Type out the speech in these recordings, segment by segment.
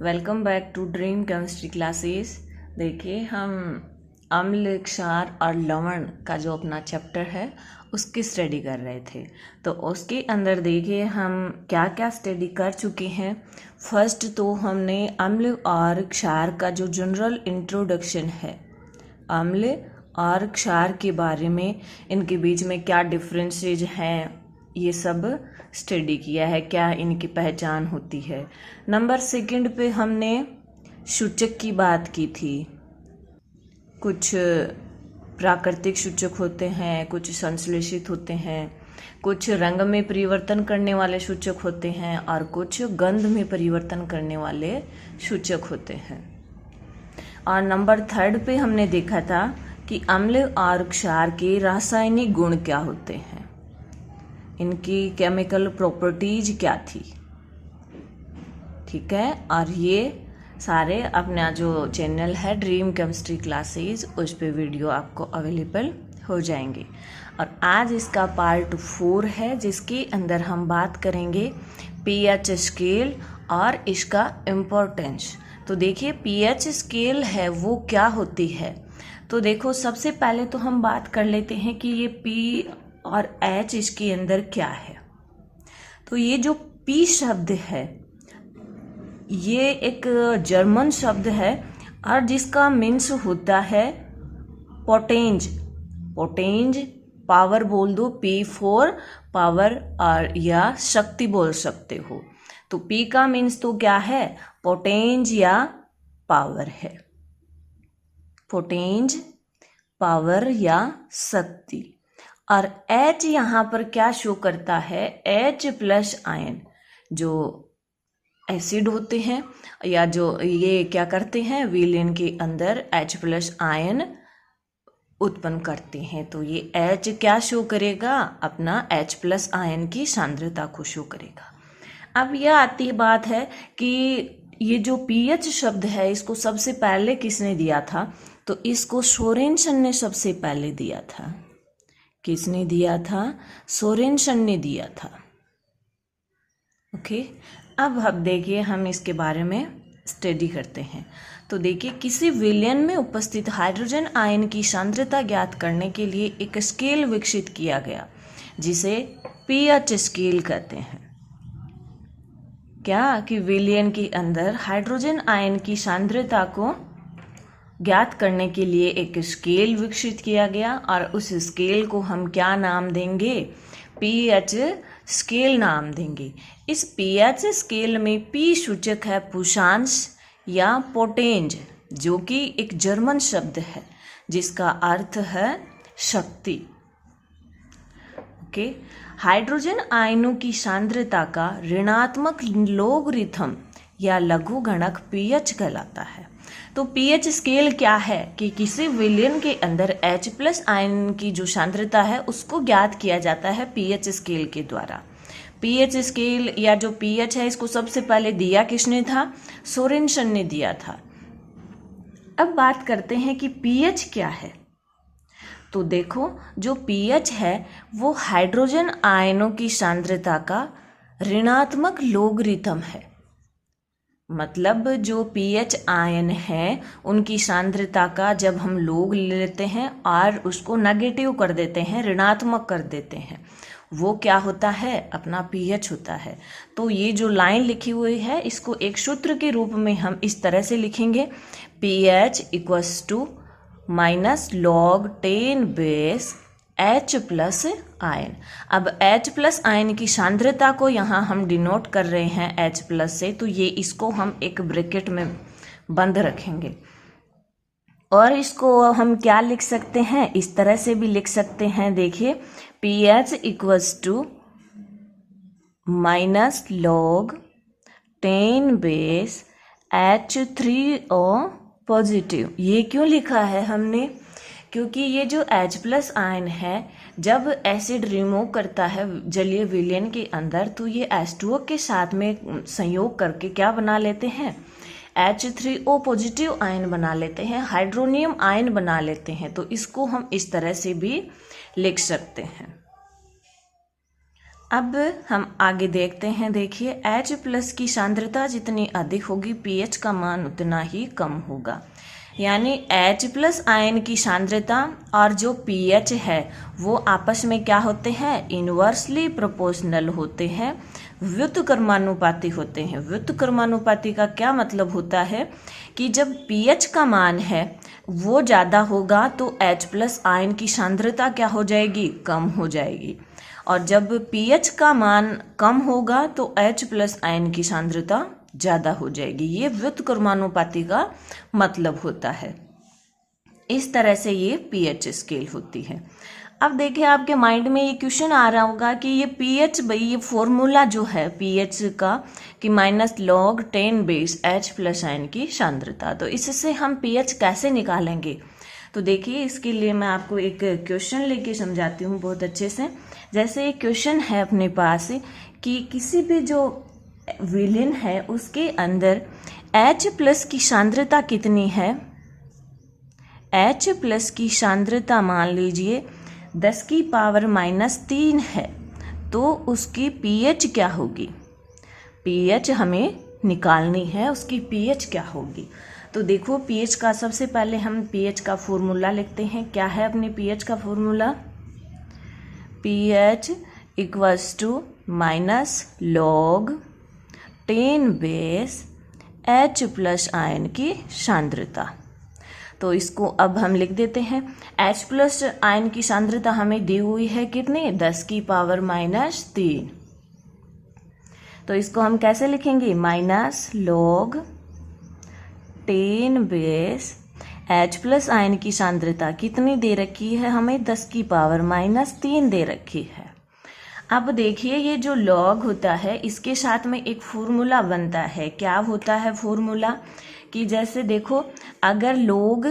Welcome back to dream chemistry classes. देखिए हम अम्ल, क्षार और लवण का जो अपना चैप्टर है उसकी स्टडी कर रहे थे। तो उसके अंदर देखिए हम क्या क्या स्टडी कर चुके हैं। फर्स्ट तो हमने अम्ल और क्षार का जो जनरल इंट्रोडक्शन है, अम्ल और क्षार के बारे में, इनके बीच में क्या डिफरेंसेज हैं, ये सब स्टडी किया है, क्या इनकी पहचान होती है। नंबर सेकंड पे हमने सूचक की बात की थी। कुछ प्राकृतिक सूचक होते हैं, कुछ संश्लेषित होते हैं, कुछ रंग में परिवर्तन करने वाले सूचक होते हैं और कुछ गंध में परिवर्तन करने वाले सूचक होते हैं। और नंबर थर्ड पे हमने देखा था कि अम्ल और क्षार के रासायनिक गुण क्या होते हैं, इनकी केमिकल प्रॉपर्टीज क्या थी। ठीक है, और ये सारे अपना जो चैनल है ड्रीम केमिस्ट्री क्लासेस, उस पे वीडियो आपको अवेलेबल हो जाएंगे। और आज इसका पार्ट 4 है, जिसके अंदर हम बात करेंगे पीएच स्केल और इसका इम्पोर्टेंस। तो देखिए पीएच स्केल है वो क्या होती है। तो देखो सबसे पहले तो हम बात कर लेते हैं कि ये पी और एच इसके अंदर क्या है। तो ये जो पी शब्द है ये एक जर्मन शब्द है और जिसका मीन्स होता है पोटेंज। पोटेंज पावर बोल दो, पी फॉर पावर और या शक्ति बोल सकते हो। तो पी का मीन्स तो क्या है, पोटेंज या पावर है। पोटेंज पावर या शक्ति। और H यहाँ पर क्या शो करता है, H प्लस आयन जो एसिड होते हैं या जो ये क्या करते हैं, विलेन के अंदर H प्लस आयन उत्पन्न करते हैं। तो ये H क्या शो करेगा, अपना H प्लस आयन की सांद्रता को शो करेगा। अब यह आती बात है कि ये जो पीएच शब्द है इसको सबसे पहले किसने दिया था, तो इसको सोरेनसन ने सबसे पहले दिया था। किसने दिया था, सोरेनसन ने दिया था। ओके, अब देखिए हम इसके बारे में स्टडी करते हैं। तो देखिए किसी विलयन में उपस्थित हाइड्रोजन आयन की सांद्रता ज्ञात करने के लिए एक स्केल विकसित किया गया जिसे पीएच स्केल कहते हैं। क्या कि विलयन के अंदर हाइड्रोजन आयन की सांद्रता को ज्ञात करने के लिए एक स्केल विकसित किया गया और उस स्केल को हम क्या नाम देंगे, पीएच स्केल नाम देंगे। इस पीएच स्केल में पी सूचक है पुषांश या पोटेंज, जो कि एक जर्मन शब्द है जिसका अर्थ है शक्ति। ओके, हाइड्रोजन आयनों की सांद्रता का ऋणात्मक लोगरिथम या लघुगणक पीएच कहलाता है। तो पीएच स्केल क्या है कि किसी विलयन के अंदर H प्लस आयन की जो सांद्रता है उसको ज्ञात किया जाता है पीएच स्केल के द्वारा। पीएच स्केल या जो पीएच है इसको सबसे पहले दिया किसने था, सोरेनसन ने दिया था। अब बात करते हैं कि पीएच क्या है। तो देखो जो पीएच है वो हाइड्रोजन आयनों की सांद्रता का ऋणात्मक लोगरिथम है। मतलब जो पीएच आयन है उनकी सांद्रता का जब हम लोग ले लेते हैं और उसको नेगेटिव कर देते हैं, ऋणात्मक कर देते हैं, वो क्या होता है, अपना पीएच होता है। तो ये जो लाइन लिखी हुई है इसको एक सूत्र के रूप में हम इस तरह से लिखेंगे, pH equals to minus log 10 base H plus ion. अब H प्लस आयन की सांद्रता को यहाँ हम डिनोट कर रहे हैं H प्लस से, तो ये इसको हम एक ब्रैकेट में बंद रखेंगे और इसको हम क्या लिख सकते हैं, इस तरह से भी लिख सकते हैं। देखिए pH equals to minus log 10 base H3O positive. ये क्यों लिखा है हमने, क्योंकि ये जो H प्लस आयन है जब एसिड रिमूव करता है जलीय विलयन के अंदर तो ये H2O के साथ में संयोग करके क्या बना लेते हैं, H3O पॉजिटिव आयन बना लेते हैं, हाइड्रोनियम आयन बना लेते हैं। तो इसको हम इस तरह से भी लिख सकते हैं। अब हम आगे देखते हैं। देखिए H प्लस की सांद्रता जितनी अधिक होगी pH का मान उतना ही कम होगा। यानी H प्लस आयन की सांद्रता और जो pH है वो आपस में क्या होते हैं, इन्वर्सली प्रोपोर्शनल होते हैं, व्युत्क्रमानुपाती होते हैं। व्युत्क्रमानुपाती का क्या मतलब होता है कि जब pH का मान है वो ज़्यादा होगा तो H प्लस आयन की सांद्रता क्या हो जाएगी, कम हो जाएगी, और जब pH का मान कम होगा तो H प्लस आयन की सांद्रता ज़्यादा हो जाएगी। ये व्युत्क्रमानुपाती का मतलब होता है। इस तरह से ये pH स्केल होती है। अब देखिए आपके माइंड में ये क्वेश्चन आ रहा होगा कि ये pH, भाई ये फॉर्मूला जो है pH का कि -log10 H प्लस आयन की सांद्रता, तो इससे हम pH कैसे निकालेंगे। तो देखिए इसके लिए मैं आपको एक क्वेश्चन लेके समझाती हूँ बहुत अच्छे से। जैसे एक क्वेश्चन है अपने पास कि किसी भी जो विलेन है उसके अंदर H प्लस की सांद्रता कितनी है। H प्लस की सांद्रता मान लीजिए 10⁻³ है, तो उसकी pH क्या होगी, pH हमें निकालनी है, उसकी pH क्या होगी। तो देखो pH का सबसे पहले हम pH का फॉर्मूला लिखते हैं। क्या है अपने pH का formula, pH = -log10 H plus ion की सांद्रता। तो इसको अब हम लिख देते हैं। H प्लस आयन की सांद्रता हमें दी हुई है कितनी, 10⁻³ तो इसको हम कैसे लिखेंगे, -log10 H प्लस आयन की सांद्रता कितनी दे रखी है हमें, 10⁻³ दे रखी है। अब देखिए ये जो लॉग होता है इसके साथ में एक फॉर्मूला बनता है। क्या होता है फॉर्मूला कि जैसे देखो अगर log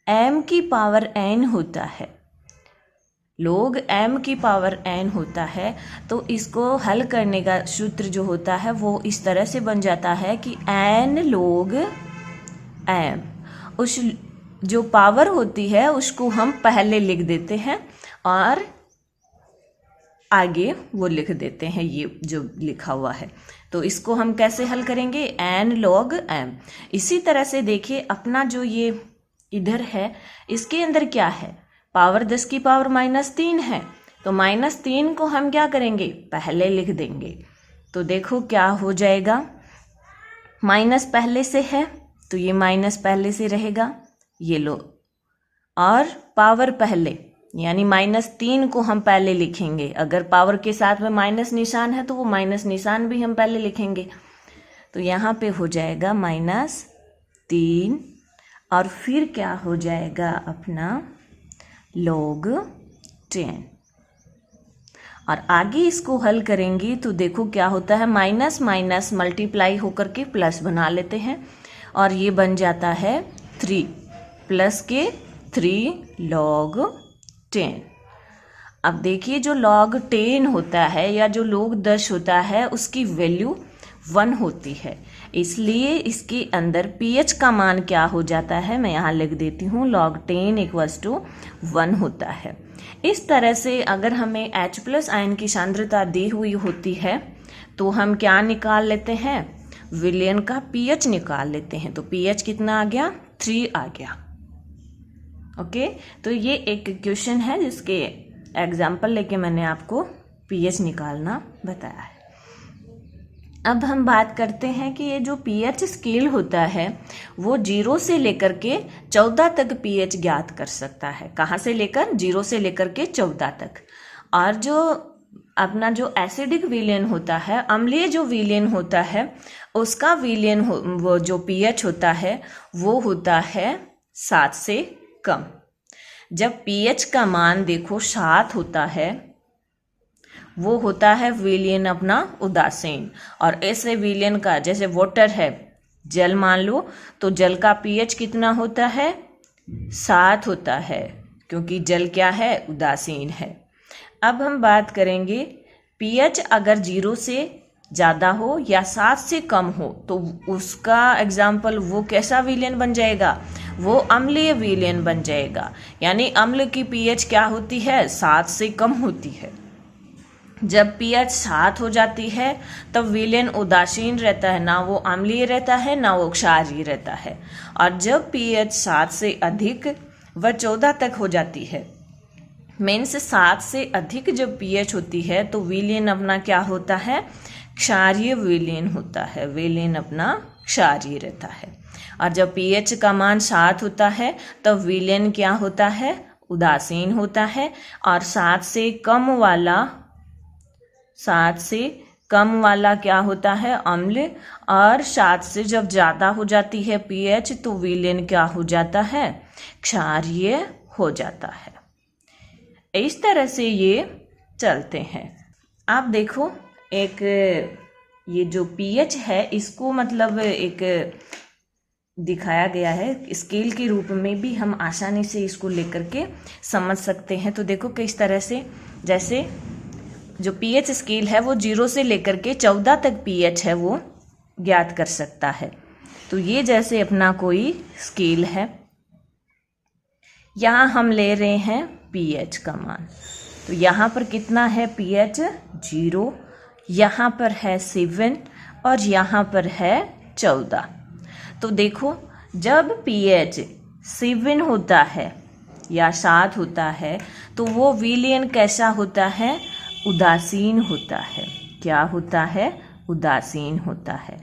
m⁻n होता है, log m⁻n होता है, तो इसको हल करने का सूत्र जो होता है वो इस तरह से बन जाता है कि n log m, उस जो पावर होती है उसको हम पहले लिख देते हैं और आगे वो लिख देते हैं ये जो लिखा हुआ है। तो इसको हम कैसे हल करेंगे, n log m। इसी तरह से देखिए अपना जो ये इधर है इसके अंदर क्या है, पावर 10⁻³ है, तो -3 को हम क्या करेंगे, पहले लिख देंगे। तो देखो क्या हो जाएगा, माइनस पहले से है तो ये माइनस पहले से रहेगा, ये लो, और पावर पहले यानी -3 को हम पहले लिखेंगे। अगर पावर के साथ में माइनस निशान है तो वो माइनस निशान भी हम पहले लिखेंगे। तो यहाँ पे हो जाएगा -3 और फिर क्या हो जाएगा अपना log10, और आगे इसको हल करेंगे तो देखो क्या होता है, माइनस माइनस मल्टीप्लाई होकर के प्लस बना लेते हैं और ये बन जाता है 3 प्लस के 3 log10। अब देखिए जो log10 होता है या जो log10 होता है उसकी वैल्यू 1 होती है, इसलिए इसके अंदर pH का मान क्या हो जाता है, मैं यहाँ लिख देती हूँ, log10 = 1 होता है। इस तरह से अगर हमें H प्लस आयन की सांद्रता दी हुई होती है तो हम क्या निकाल लेते हैं, विलयन का pH निकाल लेते हैं। तो pH कितना आ गया, 3 आ गया। ओके, तो ये एक क्वेश्चन है जिसके एग्जाम्पल लेके मैंने आपको pH निकालना बताया है। अब हम बात करते हैं कि ये जो pH स्केल होता है वो 0 से लेकर के 14 तक pH ज्ञात कर सकता है। कहाँ से लेकर, 0 से लेकर के 14 तक। और जो अपना जो एसिडिक विलयन होता है, अम्लीय जो विलयन होता है, उसका विलयन वो जो pH होता है वो होता है 7 से कम। जब pH का मान देखो 7 होता है वो होता है विलयन अपना उदासीन, और ऐसे विलयन का जैसे वाटर है, जल मान लो, तो जल का pH कितना होता है, 7 होता है, क्योंकि जल क्या है, उदासीन है। अब हम बात करेंगे pH अगर 0 से ज़्यादा हो या 7 से कम हो तो उसका एग्जाम्पल वो कैसा विलयन बन जाएगा, वो अम्लीय विलयन बन जाएगा। यानी अम्ल की pH क्या होती है, 7 से कम होती है। जब पीएच 7 हो जाती है तब विलयन उदासीन रहता है, ना वो अम्लीय रहता है ना वो क्षारीय रहता है। और जब पीएच 7 से अधिक व 14 तक हो जाती है, मीन्स 7 से अधिक जब पीएच होती है तो विलयन अपना क्या होता है, क्षारीय विलयन होता है, विलयन अपना क्षारीय रहता है। और जब पीएच का मान 7 होता है तब विलयन क्या होता है, उदासीन होता है। और 7 से कम वाला क्या होता है, अम्ल। और 7 से जब ज़्यादा हो जाती है पीएच तो विलयन क्या हो जाता है, क्षारीय हो जाता है। इस तरह से ये चलते हैं। आप देखो, एक ये जो पीएच है इसको मतलब एक दिखाया गया है स्केल के रूप में भी, हम आसानी से इसको लेकर के समझ सकते हैं। तो देखो किस तरह से, जैसे जो पीएच स्केल है वो 0 से लेकर के 14 तक पीएच है वो ज्ञात कर सकता है। तो ये जैसे अपना कोई स्केल है, यहाँ हम ले रहे हैं पीएच का मान, तो यहाँ पर कितना है पीएच 0, यहाँ पर है 7 और यहाँ पर है 14। तो देखो जब पीएच 7 होता है या 7 होता है तो वो विलयन कैसा होता है, उदासीन होता है। क्या होता है, उदासीन होता है।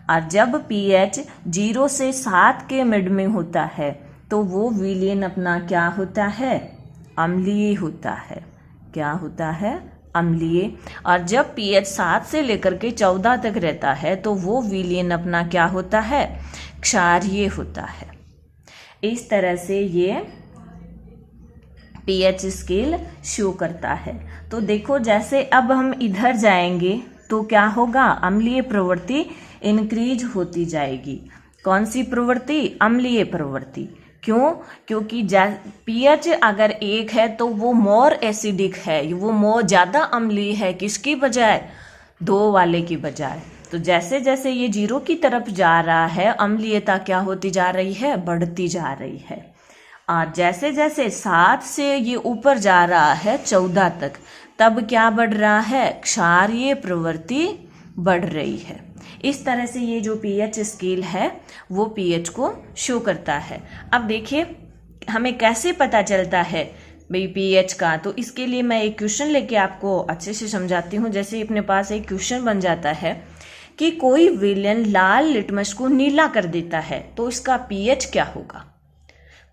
और जब पीएच 0 से 7 के मिड में होता है तो वो विलयन अपना क्या होता है, अम्लीय होता है। क्या होता है, अम्लीय। और जब पीएच 7 से लेकर के 14 तक रहता है तो वो विलयन अपना क्या होता है, क्षारीय होता है। इस तरह से ये पीएच स्केल शो करता है। तो देखो जैसे अब हम इधर जाएंगे तो क्या होगा, अम्लीय प्रवृत्ति इंक्रीज होती जाएगी। कौन सी प्रवृत्ति, अम्लीय प्रवृत्ति। क्यों, क्योंकि पीएच अगर 1 है तो वो मोर एसिडिक है, वो मोर ज़्यादा अम्लीय है, किसकी बजाय, 2 वाले की बजाय। तो जैसे जैसे ये 0 की तरफ जा रहा है अम्लीयता क्या होती जा रही है, बढ़ती जा रही है। और जैसे जैसे 7 से ये ऊपर जा रहा है 14 तक, तब क्या बढ़ रहा है, क्षारीय प्रवृत्ति बढ़ रही है। इस तरह से ये जो पीएच स्केल है वो पीएच को शो करता है। अब देखिए हमें कैसे पता चलता है भाई पीएच का, तो इसके लिए मैं एक क्वेश्चन लेके आपको अच्छे से समझाती हूँ। जैसे अपने पास एक क्वेश्चन बन जाता है कि कोई विलयन लाल लिटमस को नीला कर देता है तो इसका पीएच क्या होगा।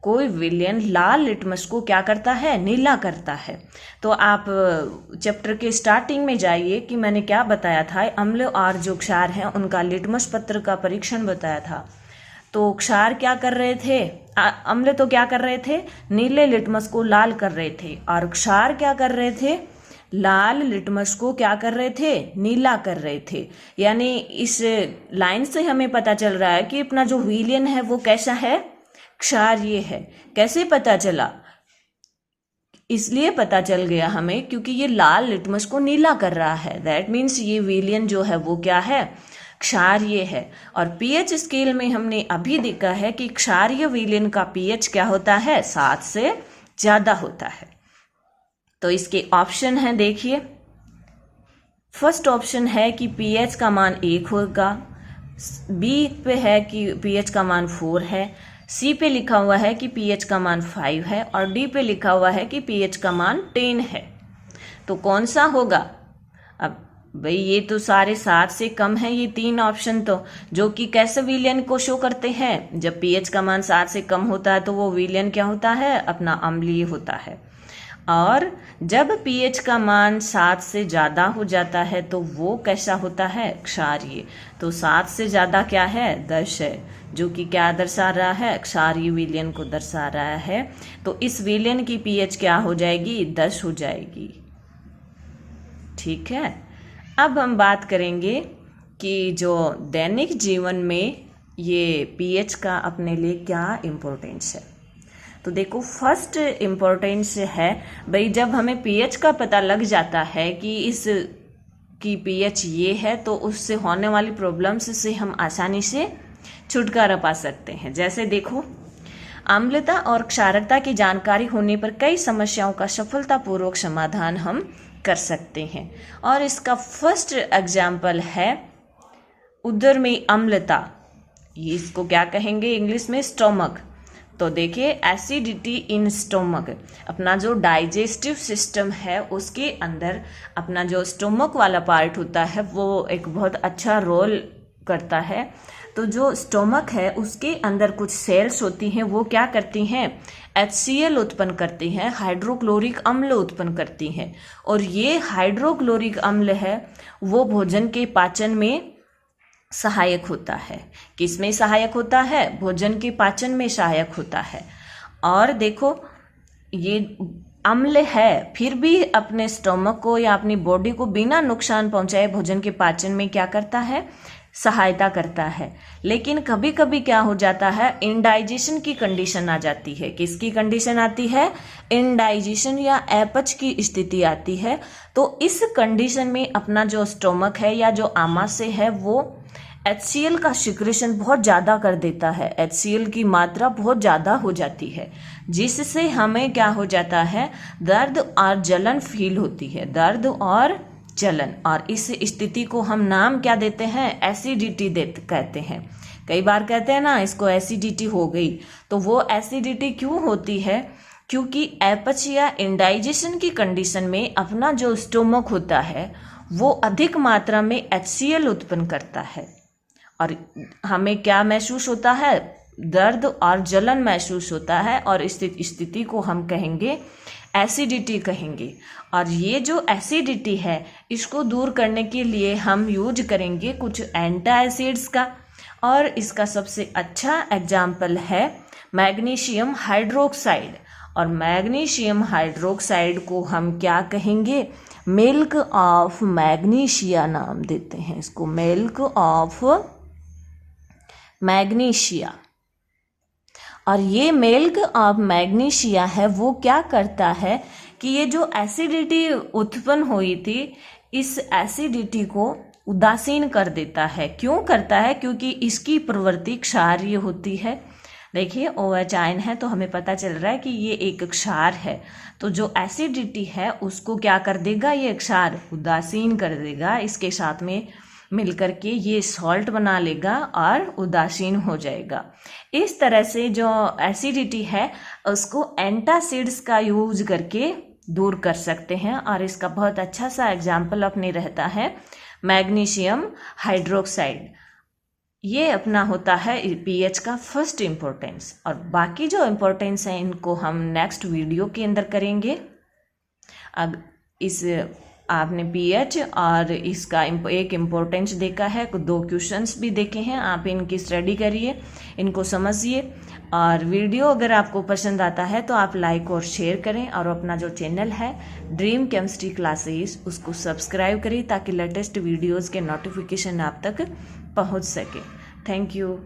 कोई विलयन लाल लिटमस को क्या करता है, नीला करता है। तो आप चैप्टर के स्टार्टिंग में जाइए कि मैंने क्या बताया था, अम्ल और जो क्षार हैं उनका लिटमस पत्र का परीक्षण बताया था। तो क्षार क्या कर रहे थे, अम्ल तो क्या कर रहे थे, नीले लिटमस को लाल कर रहे थे, और क्षार क्या कर रहे थे, लाल लिटमस को क्या कर रहे थे, नीला कर रहे थे। यानी इस लाइन से हमें पता चल रहा है कि अपना जो विलयन है वो कैसा है, क्षारीय है। कैसे पता चला, इसलिए पता चल गया हमें क्योंकि ये लाल लिटमस को नीला कर रहा है। दैट मीन्स ये विलयन जो है वो क्या है, क्षारीय है। और पीएच स्केल में हमने अभी देखा है कि क्षारीय विलयन का पीएच क्या होता है, 7 से ज्यादा होता है। तो इसके ऑप्शन है, देखिए फर्स्ट ऑप्शन है कि पीएच का मान 1 होगा, बी पे है कि पीएच का मान 4 है, सी पे लिखा हुआ है कि पीएच का मान 5 है, और डी पे लिखा हुआ है कि पीएच का मान 10 है। तो कौन सा होगा, अब भाई ये तो सारे 7 से कम है ये 3 ऑप्शन, तो जो कि कैसे विलयन को शो करते हैं, जब पीएच का मान 7 से कम होता है तो वो विलयन क्या होता है, अपना अम्लीय होता है। और जब पीएच का मान 7 से ज़्यादा हो जाता है तो वो कैसा होता है, क्षारीय। तो 7 से ज़्यादा क्या है, 10 है, जो कि क्या दर्शा रहा है, क्षारीय विलयन को दर्शा रहा है। तो इस विलयन की पीएच क्या हो जाएगी, 10 हो जाएगी। ठीक है। अब हम बात करेंगे कि जो दैनिक जीवन में ये पीएच का अपने लिए क्या इम्पोर्टेंस है। तो देखो फर्स्ट इम्पोर्टेंस है भाई, जब हमें पीएच का पता लग जाता है कि इस की पीएच ये है तो उससे होने वाली प्रॉब्लम्स से हम आसानी से छुटकारा पा सकते हैं। जैसे देखो, अम्लता और क्षारकता की जानकारी होने पर कई समस्याओं का सफलतापूर्वक समाधान हम कर सकते हैं। और इसका फर्स्ट एग्जाम्पल है उदर में अम्लता, ये इसको क्या कहेंगे इंग्लिश में, स्टोमक। तो देखिए एसिडिटी इन स्टोमक, अपना जो डाइजेस्टिव सिस्टम है उसके अंदर अपना जो स्टोमक वाला पार्ट होता है वो एक बहुत अच्छा रोल करता है। तो जो स्टोमक है उसके अंदर कुछ सेल्स होती हैं, वो क्या करती हैं, HCl उत्पन्न करती हैं, हाइड्रोक्लोरिक अम्ल उत्पन्न करती हैं। और ये हाइड्रोक्लोरिक अम्ल है वो भोजन के पाचन में सहायक होता है। किस में सहायक होता है, भोजन के पाचन में सहायक होता है। और देखो ये अम्ल है फिर भी अपने स्टोमक को या अपनी बॉडी को बिना नुकसान पहुंचाए भोजन के पाचन में क्या करता है, सहायता करता है। लेकिन कभी कभी क्या हो जाता है, इनडाइजेशन की कंडीशन आ जाती है। किसकी कंडीशन आती है, इनडाइजेशन या अपच की स्थिति आती है। तो इस कंडीशन में अपना जो स्टोमक है या जो आमाशय है वो HCl का सिक्रेशन बहुत ज़्यादा कर देता है, HCl की मात्रा बहुत ज़्यादा हो जाती है, जिससे हमें क्या हो जाता है, दर्द और जलन फील होती है, दर्द और जलन। और इस स्थिति को हम नाम क्या देते हैं, एसिडिटी कहते हैं। कई बार कहते हैं ना इसको एसिडिटी हो गई, तो वो एसिडिटी क्यों होती है, क्योंकि अपच या इंडाइजेशन की कंडीशन में अपना जो स्टोमक होता है वो अधिक मात्रा में HCl उत्पन्न करता है और हमें क्या महसूस होता है, दर्द और जलन महसूस होता है। और इस स्थिति को हम कहेंगे एसिडिटी कहेंगे। और ये जो एसिडिटी है इसको दूर करने के लिए हम यूज करेंगे कुछ एंटासिड्स का। और इसका सबसे अच्छा एग्जाम्पल है मैग्नीशियम हाइड्रोक्साइड। और मैग्नीशियम हाइड्रोक्साइड को हम क्या कहेंगे, मिल्क ऑफ मैग्नीशिया नाम देते हैं इसको, मिल्क ऑफ मैग्नीशिया। और ये मिल्क ऑफ मैग्नीशिया है वो क्या करता है कि ये जो एसिडिटी उत्पन्न हुई थी इस एसिडिटी को उदासीन कर देता है। क्यों करता है, क्योंकि इसकी प्रवृत्ति क्षारीय होती है। देखिए OH आयन है तो हमें पता चल रहा है कि ये एक क्षार है। तो जो एसिडिटी है उसको क्या कर देगा, ये क्षार उदासीन कर देगा, इसके साथ में मिलकर के ये सॉल्ट बना लेगा और उदासीन हो जाएगा। इस तरह से जो एसिडिटी है उसको एंटासिड्स का यूज करके दूर कर सकते हैं। और इसका बहुत अच्छा सा एग्जाम्पल अपने रहता है मैग्नीशियम हाइड्रोक्साइड। ये अपना होता है pH का फर्स्ट इम्पोर्टेंस। और बाकी जो इम्पोर्टेंस है इनको हम नेक्स्ट वीडियो के अंदर करेंगे। अब इस आपने pH और इसका एक इम्पोर्टेंस देखा है, 2 क्वेश्चंस भी देखे हैं, आप इनकी स्टडी करिए, इनको समझिए। और वीडियो अगर आपको पसंद आता है तो आप लाइक और शेयर करें। और अपना जो चैनल है ड्रीम केमिस्ट्री क्लासेस उसको सब्सक्राइब करें ताकि लेटेस्ट वीडियोज़ के नोटिफिकेशन आप तक पहुंच सके। Thank you.